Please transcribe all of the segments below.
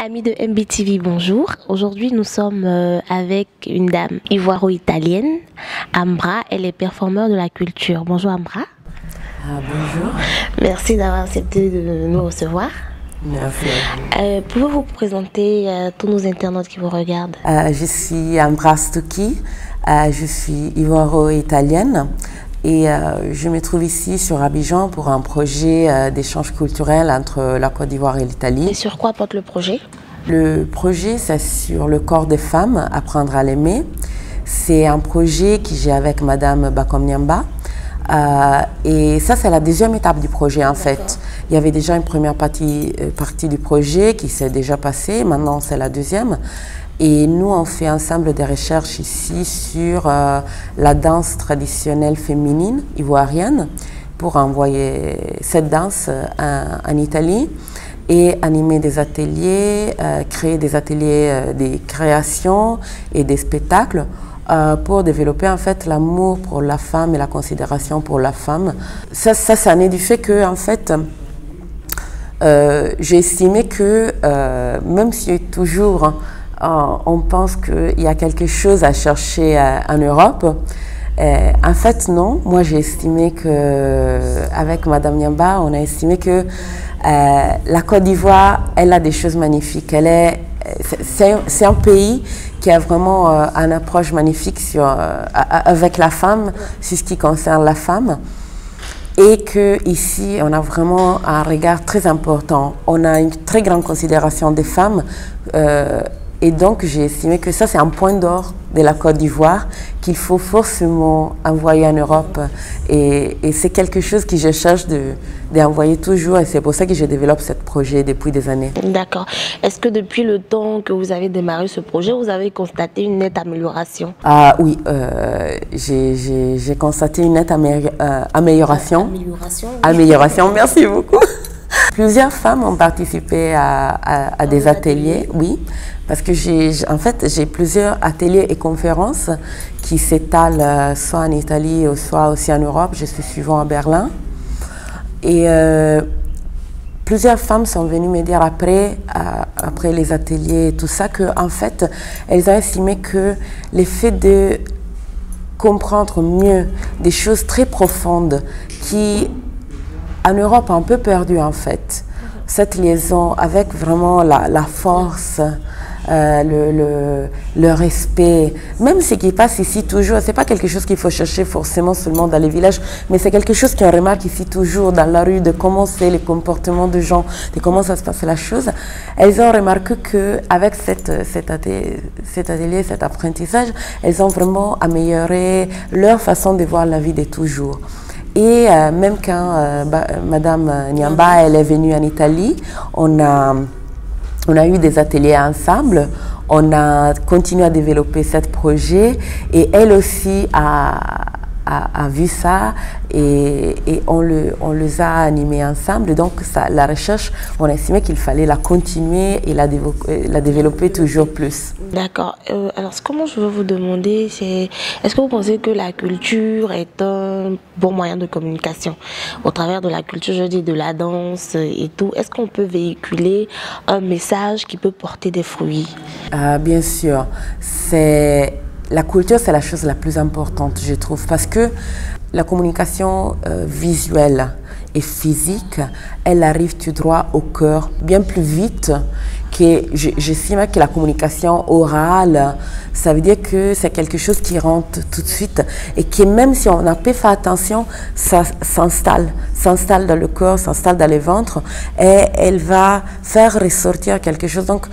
Amis de MBTV, bonjour. Aujourd'hui, nous sommes avec une dame ivoiro-italienne, Ambra. Elle est performeur de la culture. Bonjour Ambra. Bonjour. Merci d'avoir accepté de nous recevoir. Merci. Pouvez-vous vous présenter à tous nos internautes qui vous regardent? Je suis Ambra Stucchi, je suis ivoiro-italienne et je me trouve ici sur Abidjan pour un projet d'échange culturel entre la Côte d'Ivoire et l'Italie. Et sur quoi porte le projet? Le projet, c'est sur le corps des femmes, apprendre à l'aimer. C'est un projet que j'ai avec Madame Bakom Nyamba. Et ça, c'est la deuxième étape du projet en fait. Il y avait déjà une première partie du projet qui s'est déjà passée, maintenant c'est la deuxième. Et nous, on fait ensemble des recherches ici sur la danse traditionnelle féminine ivoirienne pour envoyer cette danse en Italie et animer des ateliers, créer des ateliers de création et des spectacles pour développer en fait l'amour pour la femme et la considération pour la femme. Ça naît du fait que en fait, j'ai estimé que même si toujours on pense qu'il y a quelque chose à chercher en Europe, en fait non. Moi j'ai estimé que avec Madame Nyamba, on a estimé que la Côte d'Ivoire, elle a des choses magnifiques. C'est un pays qui a vraiment une approche magnifique avec la femme, sur ce qui concerne la femme. Et qu'ici, on a vraiment un regard très important. On a une très grande considération des femmes. Et donc, j'ai estimé que ça, c'est un point d'or de la Côte d'Ivoire qu'il faut forcément envoyer en Europe. Et c'est quelque chose que je cherche d'envoyer toujours. Et c'est pour ça que je développe ce projet depuis des années. D'accord. Est-ce que depuis le temps que vous avez démarré ce projet, vous avez constaté une nette amélioration? Oui, j'ai constaté une nette amélioration. Amélioration, merci beaucoup. Plusieurs femmes ont participé à des ateliers, oui, parce que en fait, j'ai plusieurs ateliers et conférences qui s'étalent soit en Italie, soit aussi en Europe. Je suis souvent à Berlin. Et plusieurs femmes sont venues me dire après les ateliers et tout ça, qu'en fait, elles ont estimé que l'effet de comprendre mieux des choses très profondes qui en Europe, un peu perdu en fait. Cette liaison avec vraiment la force, le respect, même ce qui passe ici toujours, c'est pas quelque chose qu'il faut chercher forcément seulement dans les villages, mais c'est quelque chose qu'on remarque ici toujours dans la rue, de comment c'est les comportements des gens, de comment ça se passe la chose. Elles ont remarqué qu'avec cet atelier, cet apprentissage, elles ont vraiment amélioré leur façon de voir la vie de toujours. Et même quand Madame Nyamba elle est venue en Italie, on a eu des ateliers ensemble, on a continué à développer ce projet et elle aussi a vu ça et on les a animés ensemble. Donc la recherche, on a estimé qu'il fallait la continuer et la développer toujours plus. D'accord. Alors comment je veux vous demander, est-ce que vous pensez que la culture est un bon moyen de communication? Au travers de la culture, je dis de la danse et tout, est-ce qu'on peut véhiculer un message qui peut porter des fruits? Bien sûr. La culture, c'est la chose la plus importante, je trouve, parce que la communication visuelle et physique, elle arrive tout droit au cœur, bien plus vite que j'estime que la communication orale, ça veut dire que c'est quelque chose qui rentre tout de suite et que même si on n'a pas fait attention, ça s'installe dans le corps, s'installe dans le ventre et elle va faire ressortir quelque chose. Donc,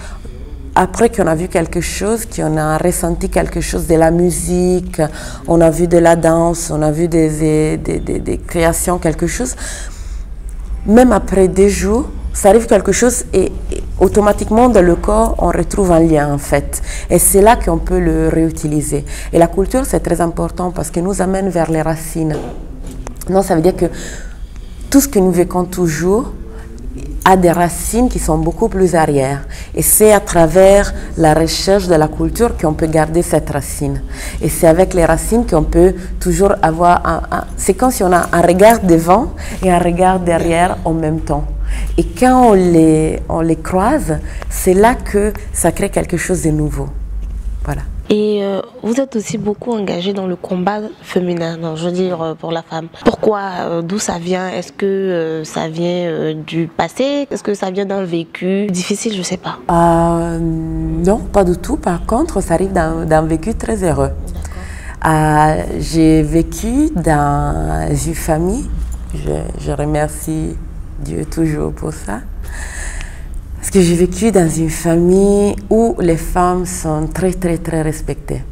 après qu'on a vu quelque chose, qu'on a ressenti quelque chose de la musique, on a vu de la danse, on a vu des créations, quelque chose, même après 2 jours, ça arrive quelque chose et automatiquement dans le corps, on retrouve un lien en fait. Et c'est là qu'on peut le réutiliser. Et la culture, c'est très important parce que nous amène vers les racines. Non, ça veut dire que tout ce que nous vécons toujours a des racines qui sont beaucoup plus arrière. Et c'est à travers la recherche de la culture qu'on peut garder cette racine. Et c'est avec les racines qu'on peut toujours avoir c'est comme si on a un regard devant et un regard derrière en même temps. Et quand on les croise, c'est là que ça crée quelque chose de nouveau. Voilà. Et vous êtes aussi beaucoup engagé dans le combat féminin, non, je veux dire pour la femme. Pourquoi? D'où ça vient? Est-ce que ça vient du passé? Est-ce que ça vient d'un vécu difficile? Je sais pas. Non, pas du tout. Par contre, ça arrive d'un vécu très heureux. J'ai vécu dans une famille, je remercie Dieu toujours pour ça. Parce que j'ai vécu dans une famille où les femmes sont très, très, très respectées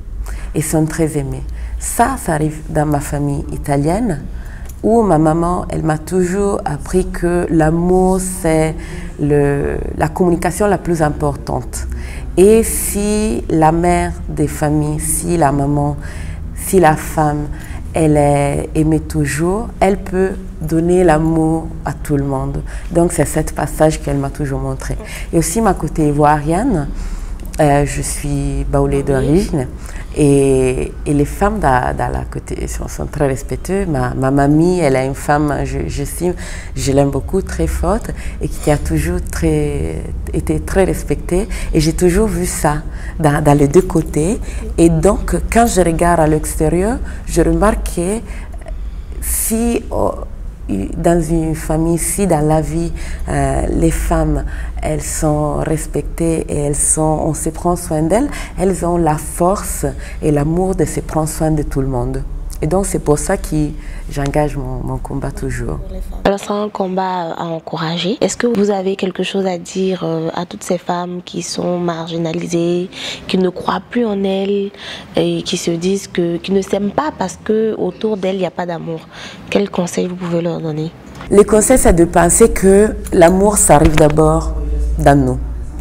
et sont très aimées. Ça arrive dans ma famille italienne, où ma maman, elle m'a toujours appris que l'amour, c'est la communication la plus importante. Et si la mère des familles, si la maman, si la femme, elle est aimée toujours, elle peut donner l'amour à tout le monde. Donc c'est ce passage qu'elle m'a toujours montré. Et aussi ma côté ivoirienne, je suis baoulée d'origine et les femmes dans la côté sont très respectueuses. Ma mamie, elle est une femme, je l'aime beaucoup, très forte et qui a toujours été très respectée. Et j'ai toujours vu ça dans les deux côtés. Et donc, quand je regarde à l'extérieur, je remarque que si dans une famille, si dans la vie, les femmes, elles sont respectées et on se prend soin d'elles, elles ont la force et l'amour de se prendre soin de tout le monde. Et donc c'est pour ça que j'engage mon combat toujours. Alors c'est un combat à encourager. Est-ce que vous avez quelque chose à dire à toutes ces femmes qui sont marginalisées, qui ne croient plus en elles et qui se disent qui ne s'aiment pas parce que autour d'elles il n'y a pas d'amour? Quels conseils vous pouvez leur donner? Le conseil, c'est de penser que l'amour, ça arrive d'abord dans nous.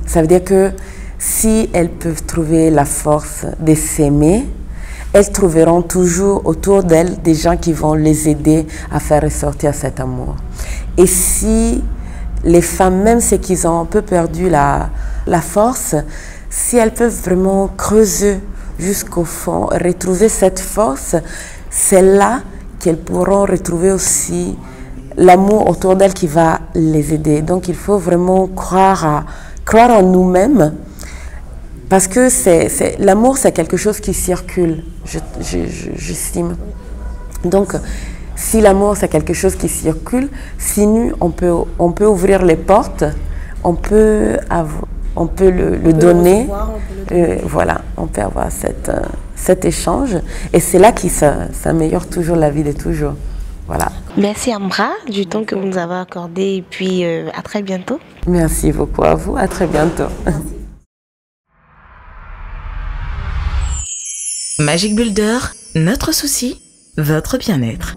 Ça veut dire que si elles peuvent trouver la force de s'aimer, elles trouveront toujours autour d'elles des gens qui vont les aider à faire ressortir cet amour. Et si les femmes, même ceux qui ont un peu perdu la force, si elles peuvent vraiment creuser jusqu'au fond, retrouver cette force, c'est là qu'elles pourront retrouver aussi l'amour autour d'elles qui va les aider. Donc il faut vraiment croire en nous-mêmes. Parce que l'amour, c'est quelque chose qui circule, j'estime. Donc, si l'amour, c'est quelque chose qui circule, si nous, on peut ouvrir les portes, on peut le donner. Voilà, on peut avoir cet échange. Et c'est là que ça améliore toujours la vie de toujours. Voilà. Merci Ambra du temps que vous nous avez accordé et puis à très bientôt. Merci beaucoup à vous, à très bientôt. Magic Builder, notre souci, votre bien-être.